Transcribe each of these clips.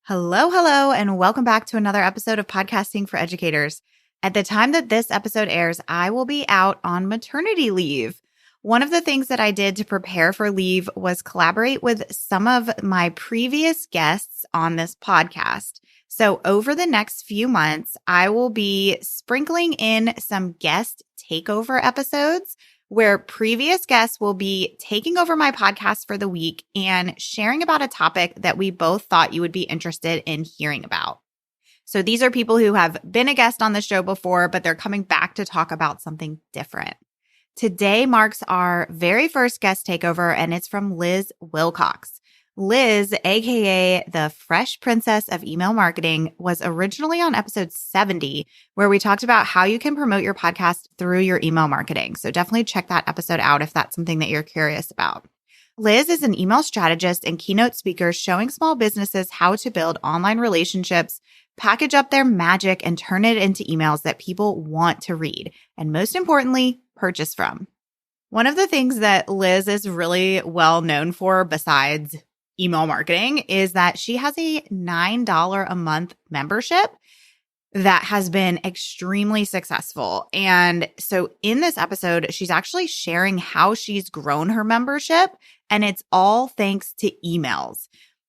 Hello, and welcome back to another episode of Podcasting for Educators. At the time that this episode airs, I will be out on maternity leave. One of the things that I did to prepare for leave was collaborate with some of my previous guests on this podcast. So over the next few months, I will be sprinkling in some guest takeover episodes where previous guests will be taking over my podcast for the week and sharing about a topic that we both thought you would be interested in hearing about. So these are people who have been a guest on the show before, but they're coming back to talk about something different. Today marks our very first guest takeover, and it's from Liz Wilcox. Liz, aka the Fresh Princess of Email Marketing, was originally on episode 70, where we talked about how you can promote your podcast through your email marketing. So definitely check that episode out if that's something that you're curious about. Liz is an email strategist and keynote speaker showing small businesses how to build online relationships, package up their magic, and turn it into emails that people want to read, and most importantly, purchase from. One of the things that Liz is really well known for besides email marketing is that she has a $9 a month membership that has been extremely successful. And so in this episode, she's actually sharing how she's grown her membership, and it's all thanks to emails.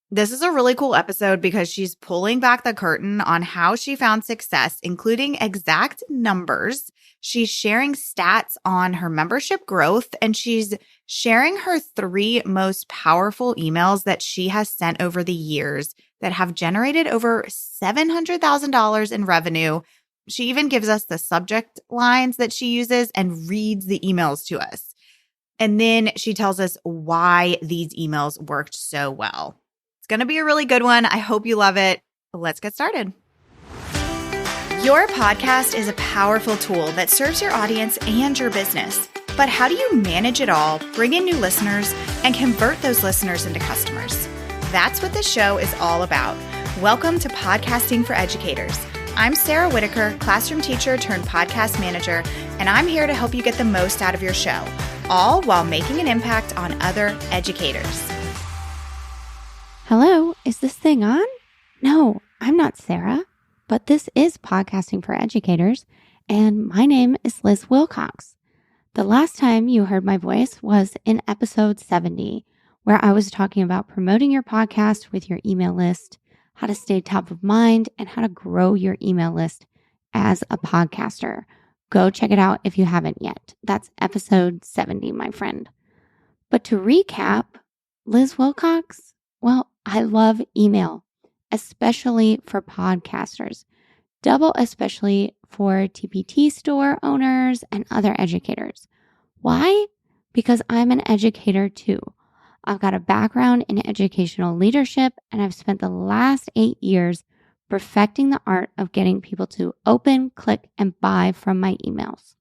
This is a really cool episode because she's pulling back the curtain on how she found success, including exact numbers. She's sharing stats on her membership growth, and she's sharing her 3 most powerful emails that she has sent over the years that have generated over $700,000 in revenue. She even gives us the subject lines that she uses and reads the emails to us. And then she tells us why these emails worked so well. It's going to be a really good one. I hope you love it. Let's get started. Your podcast is a powerful tool that serves your audience and your business. But how do you manage it all, bring in new listeners, and convert those listeners into customers? That's what this show is all about. Welcome to Podcasting for Educators. I'm Sarah Whitaker, classroom teacher turned podcast manager, and I'm here to help you get the most out of your show, all while making an impact on other educators. Hello, is this thing on? No, I'm not Sarah, but this is Podcasting for Educators, and my name is Liz Wilcox. The last time you heard my voice was in episode 70, where I was talking about promoting your podcast with your email list, how to stay top of mind, and how to grow your email list as a podcaster. Go check it out if you haven't yet. That's episode 70, my friend. But to recap, Liz Wilcox, well, I love email, especially for podcasters, double especially for TPT store owners and other educators. Why? Because I'm an educator too. I've got a background in educational leadership, and I've spent the last 8 years perfecting the art of getting people to open, click, and buy from my emails.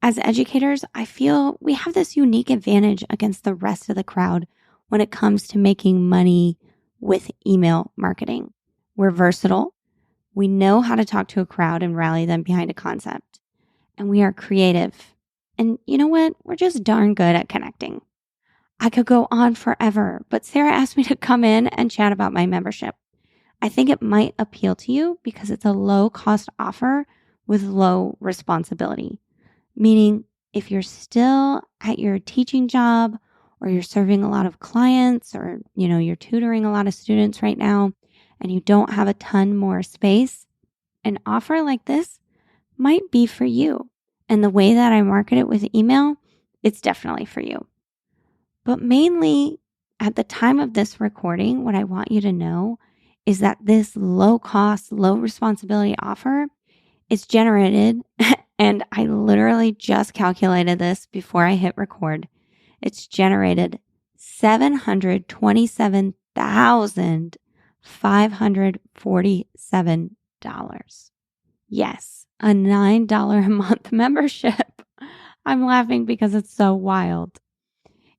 As educators, I feel we have this unique advantage against the rest of the crowd when it comes to making money with email marketing. We're versatile. We know how to talk to a crowd and rally them behind a concept. And we are creative. And you know what? We're just darn good at connecting. I could go on forever, but Sarah asked me to come in and chat about my membership. I think it might appeal to you because it's a low-cost offer with low responsibility. Meaning, if you're still at your teaching job, or you're serving a lot of clients, or you're tutoring a lot of students right now, and you don't have a ton more space, an offer like this might be for you. And the way that I market it with email, it's definitely for you. But mainly, at the time of this recording, what I want you to know is that this low-cost, low-responsibility offer is generated, and I literally just calculated this before I hit record. It's generated $727,547. Yes, a $9 a month membership. I'm laughing because it's so wild.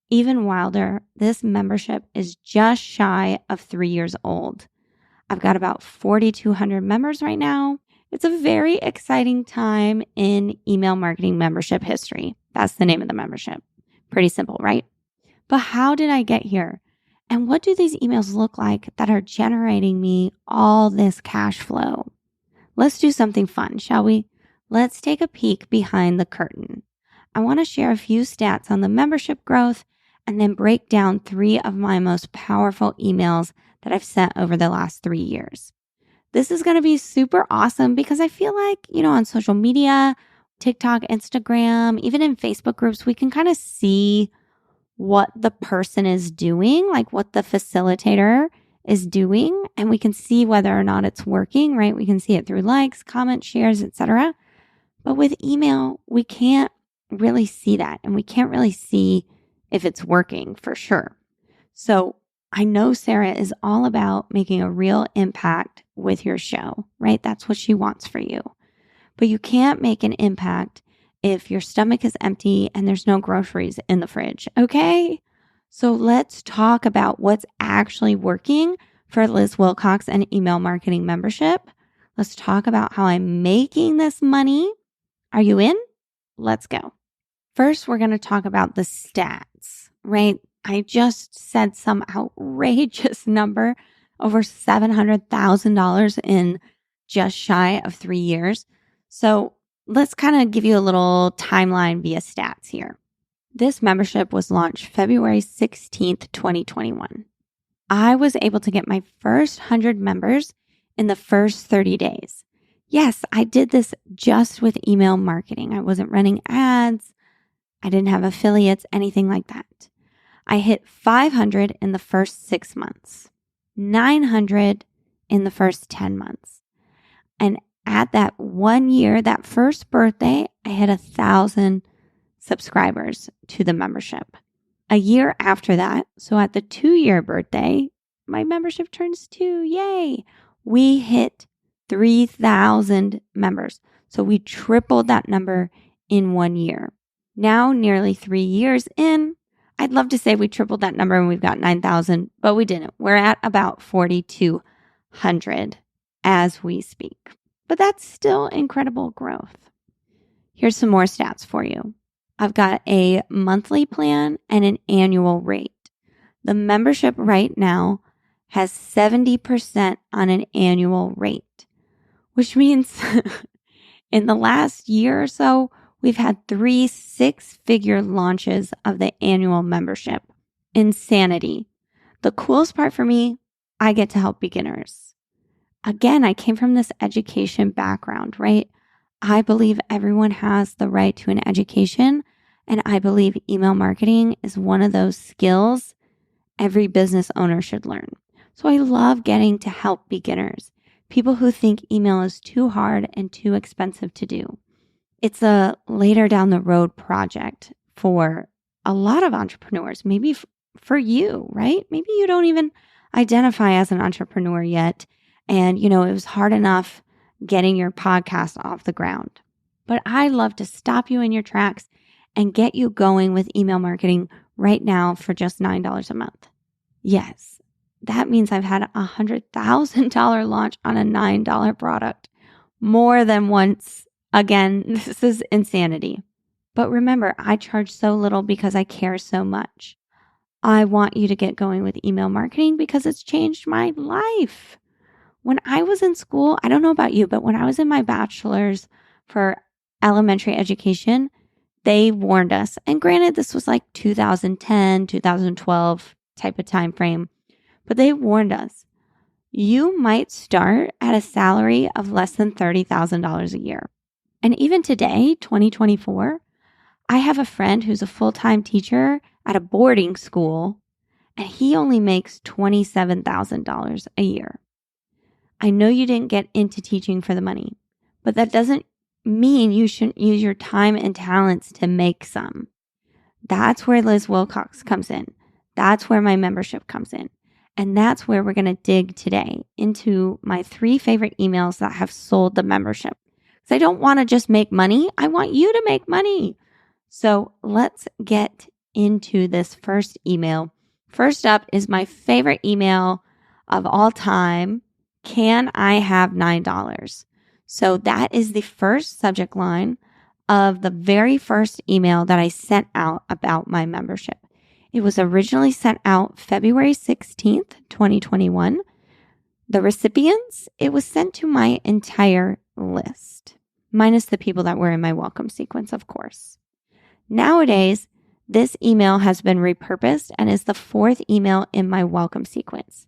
Even wilder, this membership is just shy of 3 years old. I've got about 4,200 members right now. It's a very exciting time in email marketing membership history. That's the name of the membership. Pretty simple, right? But how did I get here? And what do these emails look like that are generating me all this cash flow? Let's do something fun, shall we? Let's take a peek behind the curtain. I want to share a few stats on the membership growth and then break down 3 of my most powerful emails that I've sent over the last 3 years. This is going to be super awesome because I feel like, on social media, TikTok, Instagram, even in Facebook groups, we can kind of see what the person is doing, like what the facilitator is doing, and we can see whether or not it's working, right? We can see it through likes, comments, shares, etc. But with email, we can't really see that, and we can't really see if it's working for sure. So I know Sarah is all about making a real impact with your show, right? That's what she wants for you. But you can't make an impact if your stomach is empty and there's no groceries in the fridge, okay? So let's talk about what's actually working for Liz Wilcox and email marketing membership. Let's talk about how I'm making this money. Are you in? Let's go. First, we're going to talk about the stats, right? I just said some outrageous number, over $700,000 in just shy of 3 years. So let's kind of give you a little timeline via stats here. This membership was launched February 16th, 2021. I was able to get my first 100 members in the first 30 days. Yes, I did this just with email marketing. I wasn't running ads. I didn't have affiliates, anything like that. I hit 500 in the first 6 months, 900 in the first 10 months. And at that 1 year, that first birthday, I hit 1,000 subscribers to the membership. A year after that, so at the 2-year birthday, my membership turns 2. Yay! We hit 3,000 members. So we tripled that number in 1 year. Now, nearly 3 years in, I'd love to say we tripled that number and we've got 9,000, but we didn't. We're at about 4,200 as we speak. But that's still incredible growth. Here's some more stats for you. I've got a monthly plan and an annual rate. The membership right now has 70% on an annual rate, which means in the last year or so, we've had 3 6-figure launches of the annual membership. Insanity. The coolest part for me, I get to help beginners. Again, I came from this education background, right? I believe everyone has the right to an education, and I believe email marketing is one of those skills every business owner should learn. So I love getting to help beginners, people who think email is too hard and too expensive to do. It's a later down the road project for a lot of entrepreneurs, maybe for you, right? Maybe you don't even identify as an entrepreneur yet. And, it was hard enough getting your podcast off the ground. But I love to stop you in your tracks and get you going with email marketing right now for just $9 a month. Yes, that means I've had a $100,000 launch on a $9 product more than once. Again, this is insanity. But remember, I charge so little because I care so much. I want you to get going with email marketing because it's changed my life. When I was in school, I don't know about you, but when I was in my bachelor's for elementary education, they warned us. And granted, this was like 2010, 2012 type of time frame, but they warned us. You might start at a salary of less than $30,000 a year. And even today, 2024, I have a friend who's a full-time teacher at a boarding school, and he only makes $27,000 a year. I know you didn't get into teaching for the money, but that doesn't mean you shouldn't use your time and talents to make some. That's where Liz Wilcox comes in. That's where my membership comes in. And that's where we're going to dig today into my 3 favorite emails that have sold the membership. Because I don't want to just make money. I want you to make money. So let's get into this first email. First up is my favorite email of all time. Can I have $9? So that is the first subject line of the very first email that I sent out about my membership. It was originally sent out February 16th, 2021. The recipients, it was sent to my entire list, minus the people that were in my welcome sequence, of course. Nowadays, this email has been repurposed and is the 4th email in my welcome sequence.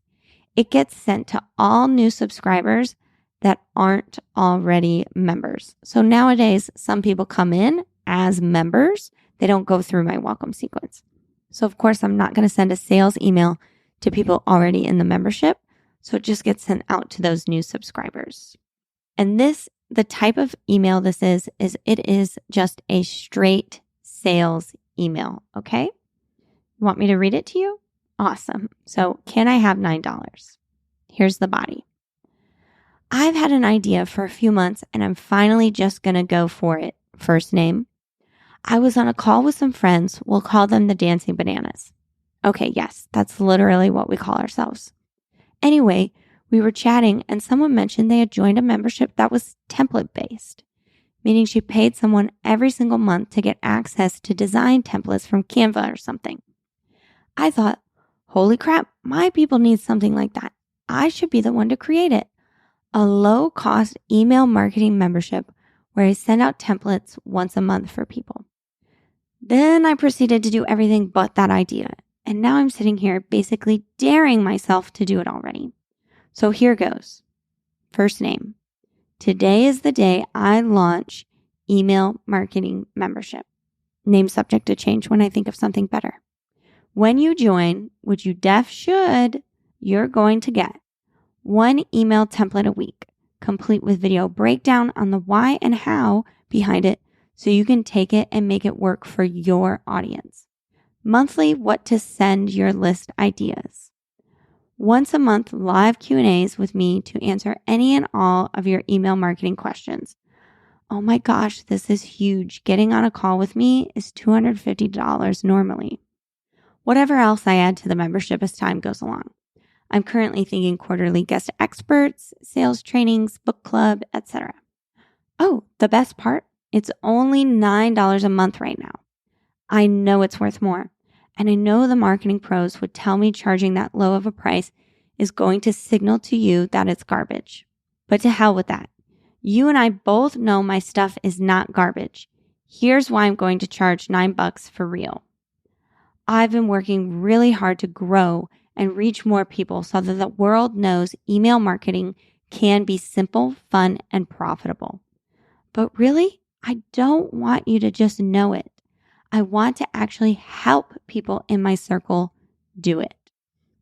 It gets sent to all new subscribers that aren't already members. So nowadays, some people come in as members. They don't go through my welcome sequence. So of course, I'm not going to send a sales email to people already in the membership. So it just gets sent out to those new subscribers. And the type of email this is it is just a straight sales email. Okay. You want me to read it to you? Awesome. So can I have $9? Here's the body. I've had an idea for a few months and I'm finally just going to go for it. First name. I was on a call with some friends. We'll call them the Dancing Bananas. Okay, yes, that's literally what we call ourselves. Anyway, we were chatting and someone mentioned they had joined a membership that was template-based, meaning she paid someone every single month to get access to design templates from Canva or something. I thought, holy crap, my people need something like that. I should be the one to create it. A low-cost email marketing membership where I send out templates once a month for people. Then I proceeded to do everything but that idea. And now I'm sitting here basically daring myself to do it already. So here goes. First name. Today is the day I launch email marketing membership. Name subject to change when I think of something better. When you join, which you should, you're going to get 1 email template a week, complete with video breakdown on the why and how behind it so you can take it and make it work for your audience. Monthly what to send your list ideas. Once a month live Q&As with me to answer any and all of your email marketing questions. Oh my gosh, this is huge. Getting on a call with me is $250 normally. Whatever else I add to the membership as time goes along. I'm currently thinking quarterly guest experts, sales trainings, book club, etc. Oh, the best part? It's only $9 a month right now. I know it's worth more. And I know the marketing pros would tell me charging that low of a price is going to signal to you that it's garbage. But to hell with that. You and I both know my stuff is not garbage. Here's why I'm going to charge $9 for real. I've been working really hard to grow and reach more people so that the world knows email marketing can be simple, fun, and profitable. But really, I don't want you to just know it. I want to actually help people in my circle do it.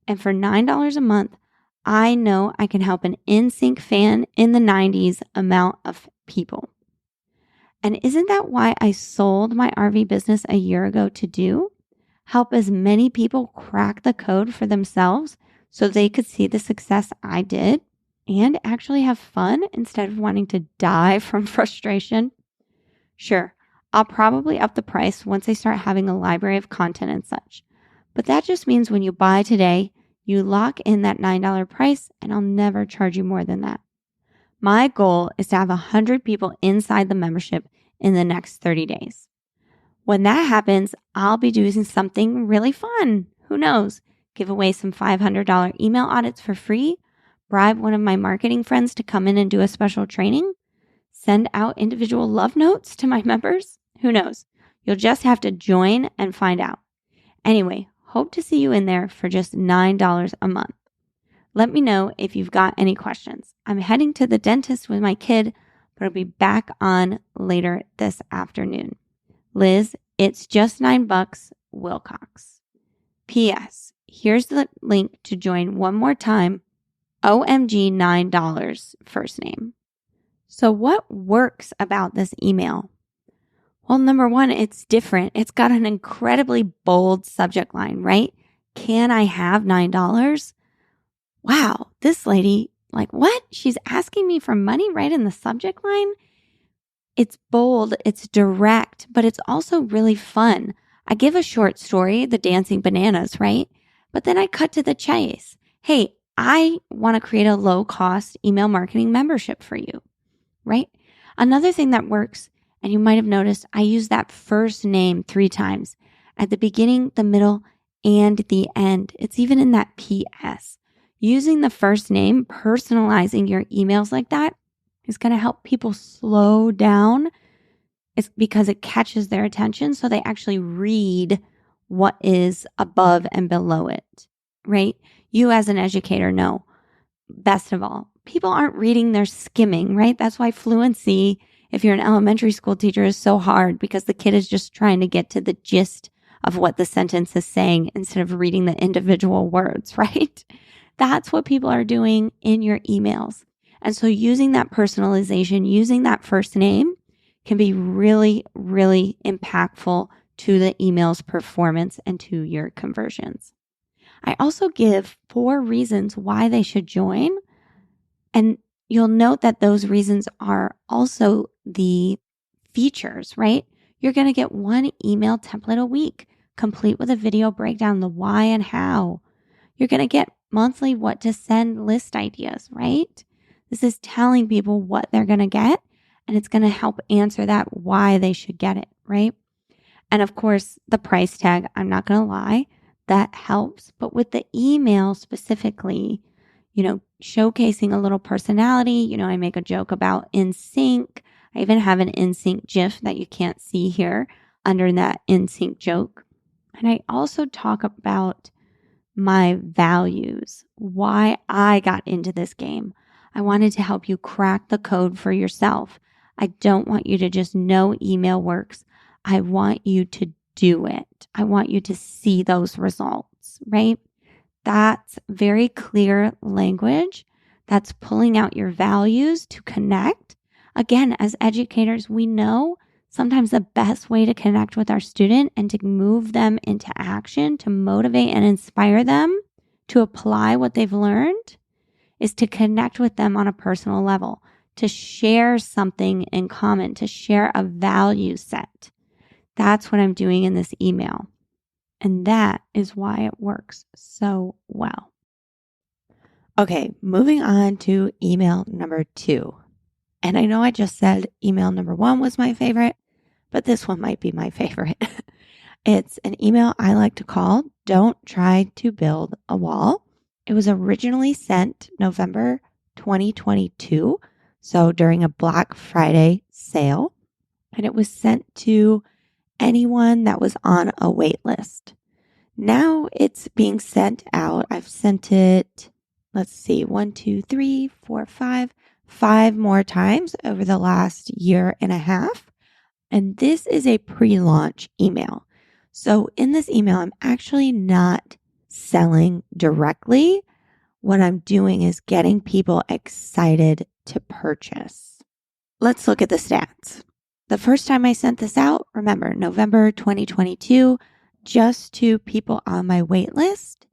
And for $9 a month, I know I can help an NSYNC fan in the 90s amount of people. And isn't that why I sold my RV business a year ago to do? Help as many people crack the code for themselves so they could see the success I did and actually have fun instead of wanting to die from frustration? Sure, I'll probably up the price once I start having a library of content and such. But that just means when you buy today, you lock in that $9 price and I'll never charge you more than that. My goal is to have 100 people inside the membership in the next 30 days. When that happens, I'll be doing something really fun. Who knows? Give away some $500 email audits for free, bribe one of my marketing friends to come in and do a special training, send out individual love notes to my members. Who knows? You'll just have to join and find out. Anyway, hope to see you in there for just $9 a month. Let me know if you've got any questions. I'm heading to the dentist with my kid, but I'll be back on later this afternoon. Liz, it's just $9, Wilcox. P.S. Here's the link to join one more time. OMG $9 first name. So what works about this email? Well, number one, it's different. It's got an incredibly bold subject line, right? Can I have $9? Wow, this lady, like what? She's asking me for money right in the subject line? It's bold, it's direct, but it's also really fun. I give a short story, The Dancing Bananas, right? But then I cut to the chase. Hey, I want to create a low-cost email marketing membership for you, right? Another thing that works, and you might have noticed, I use that first name 3 times at the beginning, the middle, and the end. It's even in that PS. Using the first name, personalizing your emails like that is going to help people slow down. It's because it catches their attention so they actually read what is above and below it, right? You as an educator know, best of all, people aren't reading, they're skimming, right? That's why fluency, if you're an elementary school teacher, is so hard because the kid is just trying to get to the gist of what the sentence is saying instead of reading the individual words, right? That's what people are doing in your emails. And so using that personalization, using that first name can be really, really impactful to the email's performance and to your conversions. I also give 4 reasons why they should join. And you'll note that those reasons are also the features, right? You're going to get 1 email template a week, complete with a video breakdown, the why and how. You're going to get monthly what to send list ideas, right? This is telling people what they're going to get, and it's going to help answer that why they should get it, right? And of course, the price tag, I'm not going to lie, that helps. But with the email specifically, showcasing a little personality, I make a joke about in sync. I even have an in sync GIF that you can't see here under that in sync joke. And I also talk about my values, why I got into this game. I wanted to help you crack the code for yourself. I don't want you to just know email works. I want you to do it. I want you to see those results, right? That's very clear language. That's pulling out your values to connect. Again, as educators, we know sometimes the best way to connect with our student and to move them into action, to motivate and inspire them to apply what they've learned is to connect with them on a personal level, to share something in common, to share a value set. That's what I'm doing in this email. And that is why it works so well. Okay, moving on to email number 2. And I know I just said email number 1 was my favorite, but this one might be my favorite. It's an email I like to call Don't Try to Build a Wall. It was originally sent November 2022, so during a Black Friday sale, and it was sent to anyone that was on a wait list. Now it's being sent out. I've sent it, 5 more times over the last year and a half. And this is a pre-launch email. So in this email, I'm actually not selling directly. What I'm doing is getting people excited to purchase. Let's look at the stats. The first time I sent this out, remember, November 2022, just to people on my wait list.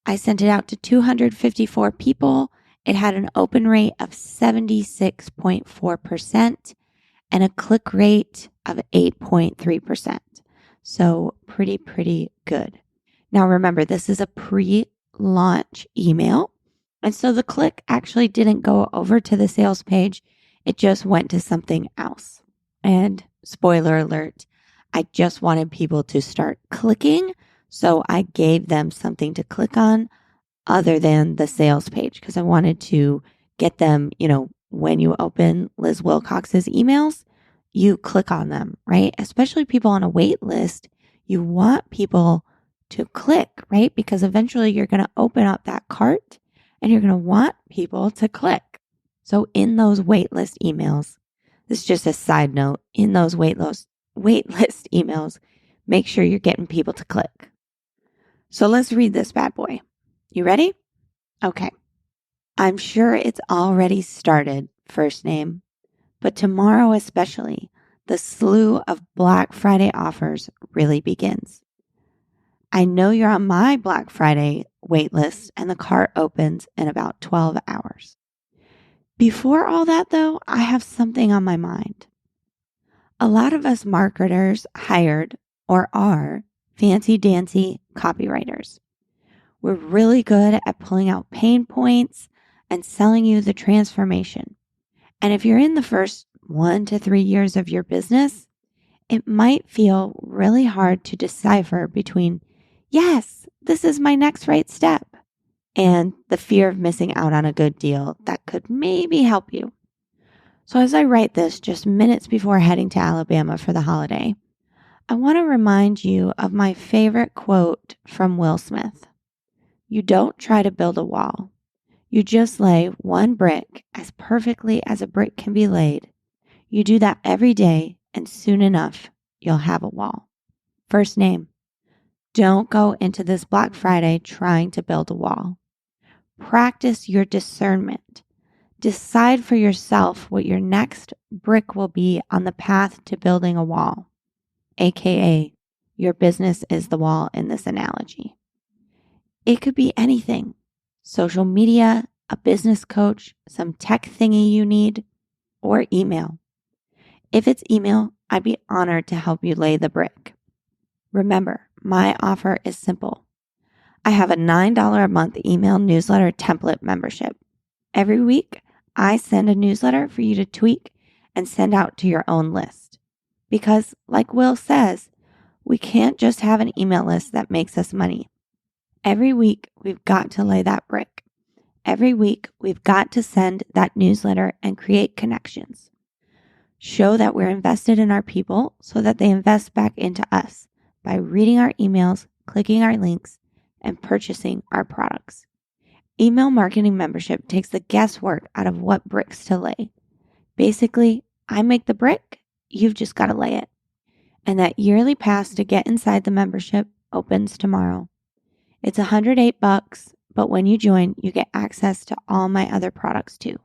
I sent it out to 254 people. It had an open rate of 76.4% and a click rate of 8.3%. So pretty good. Now remember, this is a pre-launch email. And so the click actually didn't go over to the sales page. It just went to something else. And spoiler alert, I just wanted people to start clicking. So I gave them something to click on other than the sales page because I wanted to get them, when you open Liz Wilcox's emails, you click on them, right? Especially people on a wait list, you want people to click, right? Because eventually you're going to open up that cart and you're going to want people to click. So in those wait list emails, this is just a side note, in those wait list emails, make sure you're getting people to click. So let's read this bad boy. You ready? Okay. I'm sure it's already started, first name, but tomorrow especially, the slew of Black Friday offers really begins. I know you're on my Black Friday wait list and the cart opens in about 12 hours. Before all that though, I have something on my mind. A lot of us marketers hired or are fancy dancy copywriters. We're really good at pulling out pain points and selling you the transformation. And if you're in the first 1 to 3 years of your business, it might feel really hard to decipher between yes, this is my next right step, and the fear of missing out on a good deal that could maybe help you. So as I write this just minutes before heading to Alabama for the holiday, I want to remind you of my favorite quote from Will Smith. You don't try to build a wall. You just lay one brick as perfectly as a brick can be laid. You do that every day, and soon enough, you'll have a wall. First name. Don't go into this Black Friday trying to build a wall. Practice your discernment. Decide for yourself what your next brick will be on the path to building a wall, aka your business is the wall in this analogy. It could be anything: social media, a business coach, some tech thingy you need, or email. If it's email, I'd be honored to help you lay the brick. Remember, my offer is simple. I have a $9 a month email newsletter template membership. Every week, I send a newsletter for you to tweak and send out to your own list. Because, like Will says, we can't just have an email list that makes us money. Every week, we've got to lay that brick. Every week, we've got to send that newsletter and create connections. Show that we're invested in our people so that they invest back into us by reading our emails, clicking our links, and purchasing our products. Email marketing membership takes the guesswork out of what bricks to lay. Basically, I make the brick, you've just got to lay it. And that yearly pass to get inside the membership opens tomorrow. It's $108, but when you join, you get access to all my other products too.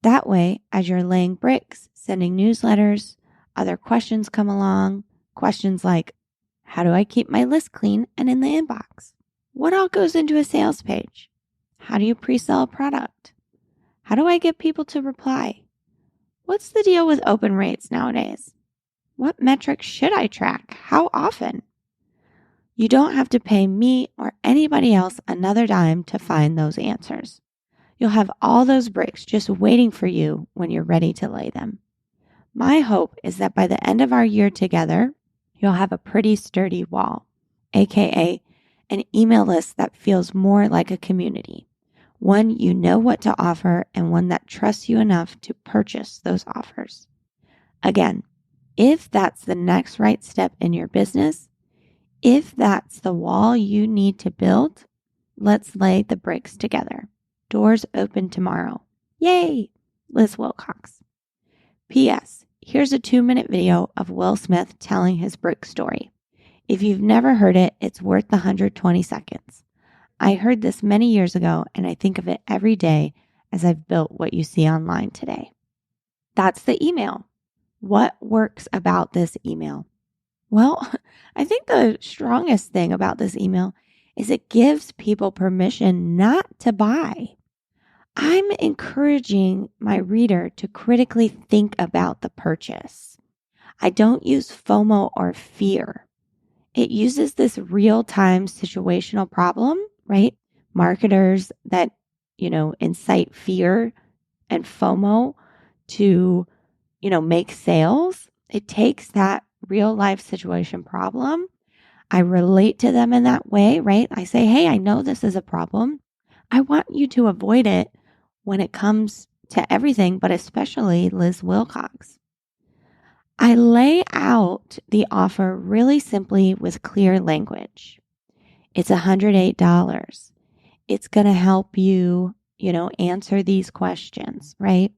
That way, as you're laying bricks, sending newsletters, other questions come along. Questions like, how do I keep my list clean and in the inbox? What all goes into a sales page? How do you pre-sell a product? How do I get people to reply? What's the deal with open rates nowadays? What metrics should I track? How often? You don't have to pay me or anybody else another dime to find those answers. You'll have all those bricks just waiting for you when you're ready to lay them. My hope is that by the end of our year together, you'll have a pretty sturdy wall, aka an email list that feels more like a community, one you know what to offer and one that trusts you enough to purchase those offers. Again, if that's the next right step in your business, if that's the wall you need to build, let's lay the bricks together. Doors open tomorrow. Yay! Liz Wilcox. P.S. Here's a 2-minute video of Will Smith telling his brick story. If you've never heard it, it's worth the 120 seconds. I heard this many years ago, and I think of it every day as I've built what you see online today. That's the email. What works about this email? Well, I think the strongest thing about this email is it gives people permission not to buy. I'm encouraging my reader to critically think about the purchase. I don't use FOMO or fear. It uses this real-time situational problem, right? Marketers that, incite fear and FOMO to, make sales. It takes that real life situation problem. I relate to them in that way, right? I say, hey, I know this is a problem. I want you to avoid it when it comes to everything, but especially Liz Wilcox. I lay out the offer really simply with clear language. It's $108. It's going to help you, answer these questions, right?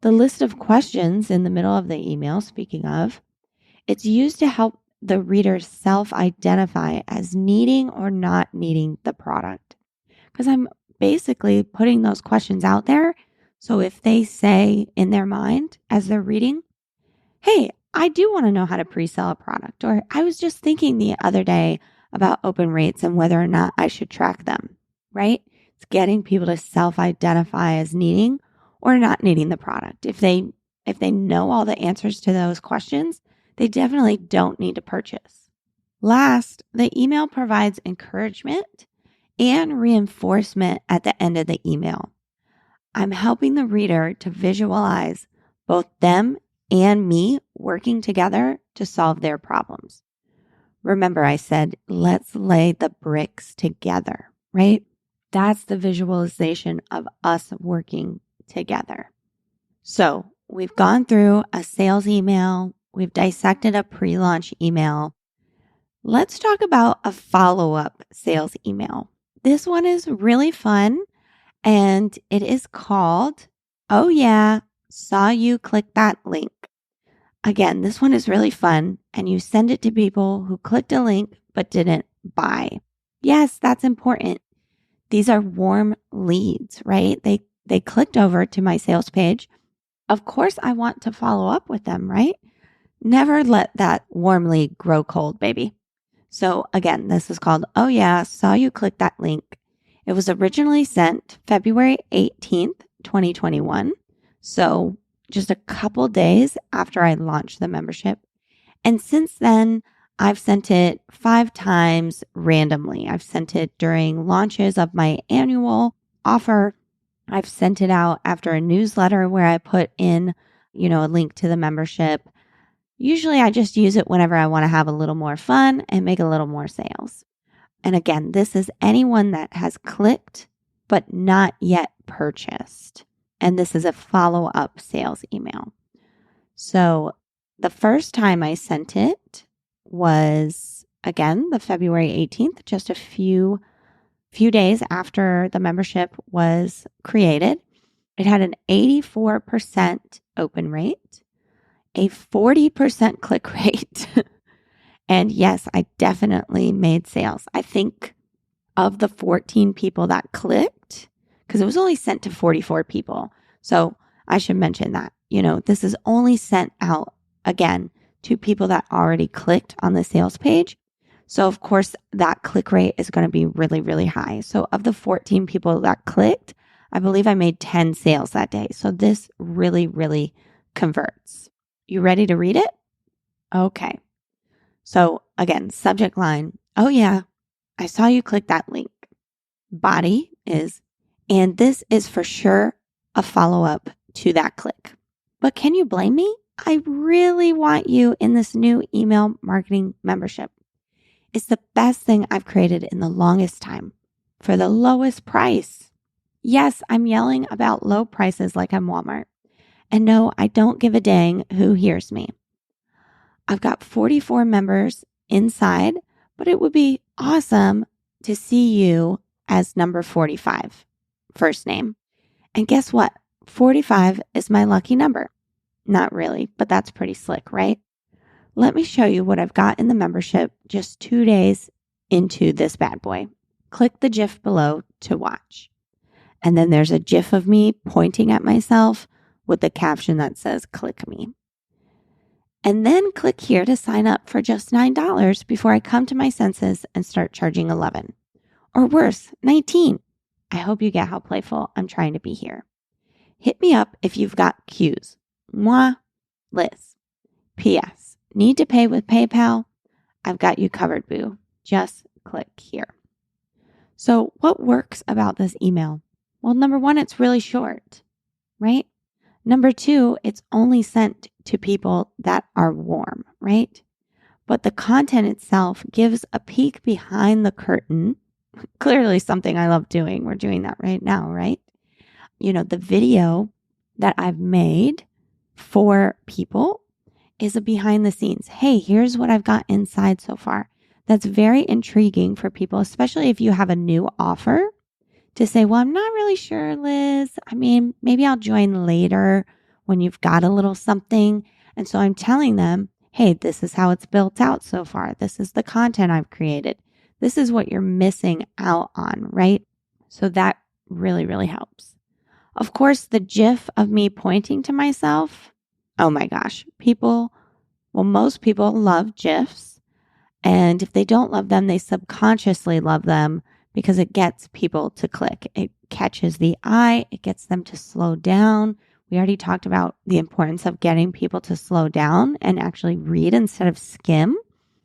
The list of questions in the middle of the email, speaking of, it's used to help the reader self-identify as needing or not needing the product. Because I'm basically putting those questions out there. So if they say in their mind as they're reading, hey, I do want to know how to pre-sell a product, or I was just thinking the other day about open rates and whether or not I should track them, right? It's getting people to self-identify as needing or not needing the product. If they know all the answers to those questions, they definitely don't need to purchase. Last, the email provides encouragement and reinforcement at the end of the email. I'm helping the reader to visualize both them and me working together to solve their problems. Remember, I said, let's lay the bricks together, right? That's the visualization of us working together. So we've gone through a sales email. We've dissected a pre-launch email. Let's talk about a follow-up sales email. This one is really fun, and it is called, "Oh yeah, saw you click that link." Again, this one is really fun, and you send it to people who clicked a link but didn't buy. Yes, that's important. These are warm leads, right? They clicked over to my sales page. Of course, I want to follow up with them, right? Never let that warm lead grow cold, baby. So again, this is called, "Oh yeah, saw you click that link." It was originally sent February 18th, 2021. So just a couple days after I launched the membership. And since then, I've sent it 5 times randomly. I've sent it during launches of my annual offer. I've sent it out after a newsletter where I put in, a link to the membership. Usually I just use it whenever I want to have a little more fun and make a little more sales. And again, this is anyone that has clicked but not yet purchased. And this is a follow-up sales email. So the first time I sent it was, again, the February 18th, just a few days after the membership was created. It had an 84% open rate, a 40% click rate. And yes, I definitely made sales. I think of the 14 people that clicked, because it was only sent to 44 people. So I should mention that, this is only sent out again to people that already clicked on the sales page. So of course that click rate is going to be really, really high. So of the 14 people that clicked, I believe I made 10 sales that day. So this really, really converts. You ready to read it? Okay. So again, subject line, "Oh yeah, I saw you click that link." Body is, "And this is for sure a follow-up to that click. But can you blame me? I really want you in this new email marketing membership. It's the best thing I've created in the longest time for the lowest price." Yes, I'm yelling about low prices like I'm Walmart. And no, I don't give a dang who hears me. I've got 44 members inside, but it would be awesome to see you as number 45, first name. And guess what? 45 is my lucky number. Not really, but that's pretty slick, right? Let me show you what I've got in the membership just 2 days into this bad boy. Click the GIF below to watch. And then there's a GIF of me pointing at myself with the caption that says, "Click me." And then click here to sign up for just $9 before I come to my senses and start charging $11. Or worse, $19. I hope you get how playful I'm trying to be here. Hit me up if you've got cues. Mwah, Liz. P.S. Need to pay with PayPal? I've got you covered, boo. Just click here. So what works about this email? Well, number one, it's really short, right? Number two, it's only sent to people that are warm, right? But the content itself gives a peek behind the curtain. Clearly something I love doing. We're doing that right now, right? The video that I've made for people is a behind the scenes. Hey, here's what I've got inside so far. That's very intriguing for people, especially if you have a new offer, to say, well, I'm not really sure, Liz. I mean, maybe I'll join later when you've got a little something. And so I'm telling them, hey, this is how it's built out so far. This is the content I've created. This is what you're missing out on, right? So that really, really helps. Of course, the GIF of me pointing to myself, oh my gosh, most people love GIFs. And if they don't love them, they subconsciously love them because it gets people to click. It catches the eye. It gets them to slow down. We already talked about the importance of getting people to slow down and actually read instead of skim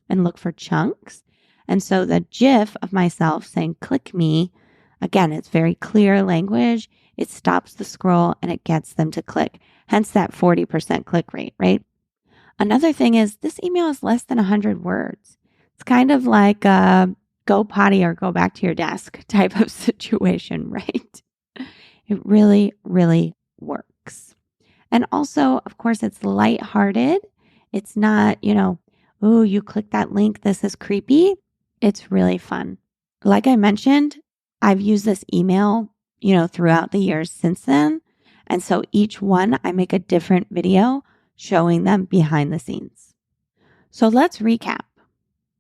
and look for chunks. And so the GIF of myself saying, "Click me," again, it's very clear language. It stops the scroll and it gets them to click. Hence that 40% click rate, right? Another thing is this email is less than 100 words. It's kind of like a go potty or go back to your desk type of situation, right? It really, really works. And also, of course, it's lighthearted. It's not, oh, you click that link, this is creepy. It's really fun. Like I mentioned, I've used this email, throughout the years since then. And so each one, I make a different video showing them behind the scenes. So let's recap.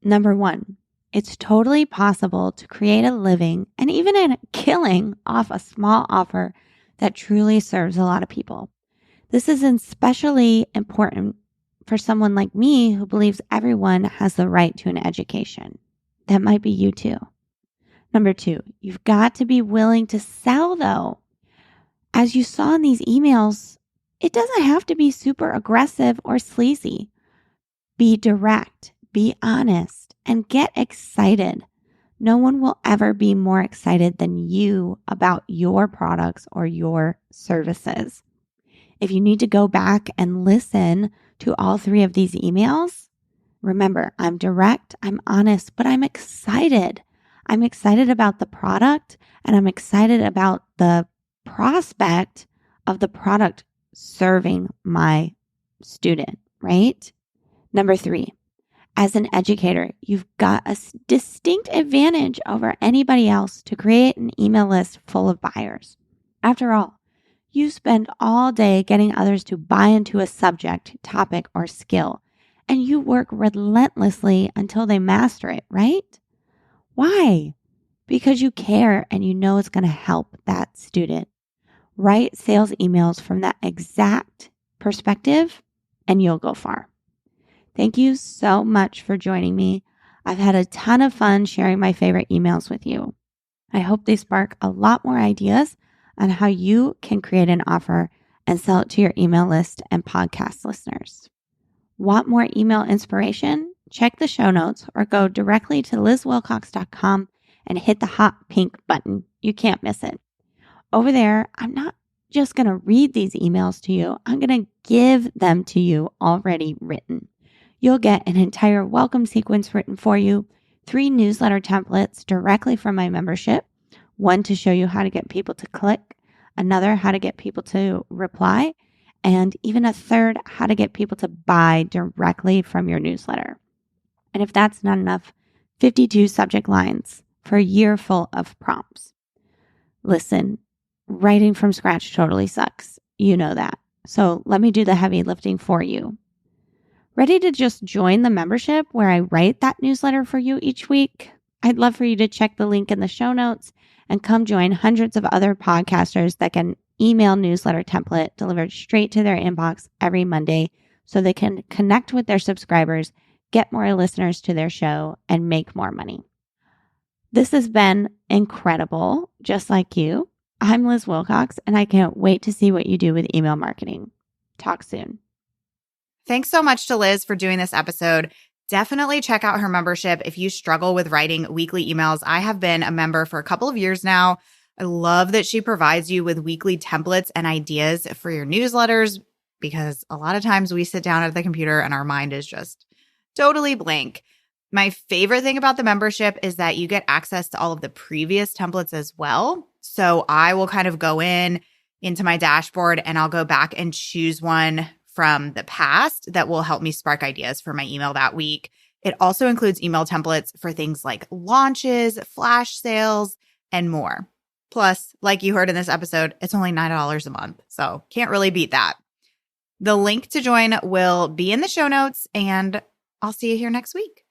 Number 1, it's totally possible to create a living and even a killing off a small offer that truly serves a lot of people. This is especially important for someone like me who believes everyone has the right to an education. That might be you too. Number 2, you've got to be willing to sell though. As you saw in these emails, it doesn't have to be super aggressive or sleazy. Be direct, be honest, and get excited. No one will ever be more excited than you about your products or your services. If you need to go back and listen to all 3 of these emails, remember, I'm direct, I'm honest, but I'm excited. I'm excited about the product and I'm excited about the prospect of the product serving my student, right? Number 3, as an educator, you've got a distinct advantage over anybody else to create an email list full of buyers. After all, you spend all day getting others to buy into a subject, topic, or skill, and you work relentlessly until they master it, right? Why? Because you care and you know it's going to help that student. Write sales emails from that exact perspective and you'll go far. Thank you so much for joining me. I've had a ton of fun sharing my favorite emails with you. I hope they spark a lot more ideas on how you can create an offer and sell it to your email list and podcast listeners. Want more email inspiration? Check the show notes or go directly to lizwilcox.com and hit the hot pink button. You can't miss it. Over there, I'm not just going to read these emails to you. I'm going to give them to you already written. You'll get an entire welcome sequence written for you, 3 newsletter templates directly from my membership, 1 to show you how to get people to click, another how to get people to reply, and even a 3rd how to get people to buy directly from your newsletter. And if that's not enough, 52 subject lines for a year full of prompts. Listen, writing from scratch totally sucks. You know that. So let me do the heavy lifting for you. Ready to just join the membership where I write that newsletter for you each week? I'd love for you to check the link in the show notes and come join hundreds of other podcasters that can email newsletter template delivered straight to their inbox every Monday so they can connect with their subscribers, get more listeners to their show, and make more money. This has been incredible, just like you. I'm Liz Wilcox, and I can't wait to see what you do with email marketing. Talk soon. Thanks so much to Liz for doing this episode. Definitely check out her membership if you struggle with writing weekly emails. I have been a member for a couple of years now. I love that she provides you with weekly templates and ideas for your newsletters because a lot of times we sit down at the computer and our mind is just totally blank. My favorite thing about the membership is that you get access to all of the previous templates as well. So I will kind of go into my dashboard and I'll go back and choose one from the past that will help me spark ideas for my email that week. It also includes email templates for things like launches, flash sales, and more. Plus, like you heard in this episode, it's only $9 a month, so can't really beat that. The link to join will be in the show notes, and I'll see you here next week.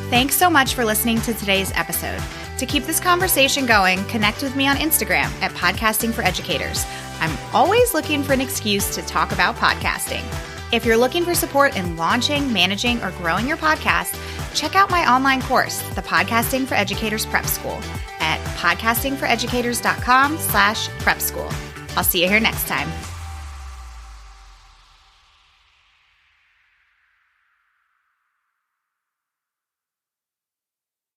Thanks so much for listening to today's episode. To keep this conversation going, connect with me on Instagram at Podcasting for Educators. I'm always looking for an excuse to talk about podcasting. If you're looking for support in launching, managing, or growing your podcast, check out my online course, the Podcasting for Educators Prep School, at podcastingforeducators.com/prep school. I'll see you here next time.